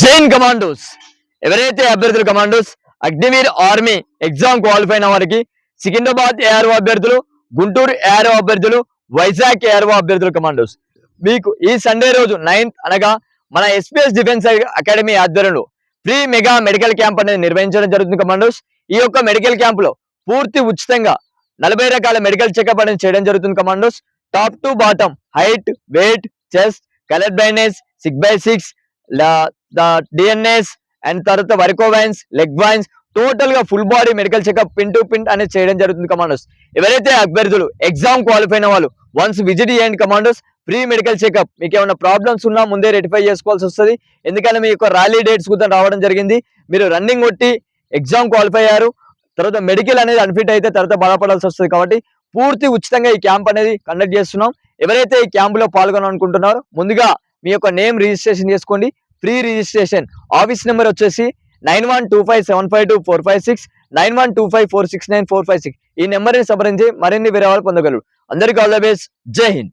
Jain commandos ఎవరైతే అభ్యర్థులు commandos Agniveer army exam qualify అయిన వారికి సికింద్రాబాద్ ఏఆర్ఓ అభ్యర్థులు, గుంటూరు ఏఆర్ఓ అభ్యర్థులు, వైజాగ్ ఏఆర్ఓ అభ్యర్థులు కమాండోస్ మీకు ఈ సండే రోజు 9th అనగా మన ఎస్పీఎస్ డిఫెన్స్ అకాడమీ ఆధ్వర్యంలో ఫ్రీ మెగా మెడికల్ క్యాంప్ అనేది నిర్వహించడం జరుగుతుంది కమాండోస్. ఈ యొక్క మెడికల్ క్యాంప్ లో పూర్తి ఉచితంగా 40 రకాల మెడికల్ చెకప్ అనేది చేయడం జరుగుతుంది commandos. Top to bottom height, weight, chest, colour blindness, 6x6 DNS and తర్వాత వరికోవైన్స్, లెగ్ వైన్స్, టోటల్ గా full body medical checkup pin to pin అనేది చేయడం జరుగుతుంది కమాండోస్. ఎవరైతే అభ్యర్థులు ఎగ్జామ్ క్వాలిఫై అయిన వాళ్ళు వన్స్ విజిట్ చేయండి కమాండోస్. ఫ్రీ మెడికల్ చెకప్, మీకు ఏమైనా ప్రాబ్లమ్స్ ఉన్నా ముందే రెటిఫై చేసుకోవాల్సి వస్తుంది. ఎందుకంటే మీ యొక్క ర్యాలీ డేట్స్ కూడా రావడం జరిగింది. మీరు రన్నింగ్ కొట్టి ఎగ్జామ్ క్వాలిఫై అయ్యారు, తర్వాత మెడికల్ అనేది అన్ఫిట్ అయితే తర్వాత బాధపడాల్సి వస్తుంది. కాబట్టి పూర్తి ఉచితంగా ఈ క్యాంప్ అనేది కండక్ట్ చేస్తున్నాం. ఎవరైతే ఈ క్యాంప్ లో పాల్గొనాలనుకుంటున్నారో ముందుగా మీ యొక్క నేమ్ రిజిస్ట్రేషన్ చేసుకోండి. Free registration. ఆఫీస్ నెంబర్ వచ్చేసి 9125752456, 9125469456. ఈ నెంబర్ని సంప్రదించి మరిన్ని వివరాలు పొందగలరు. అందరికీ ఆల్ ద బెస్ట్. జై హింద్.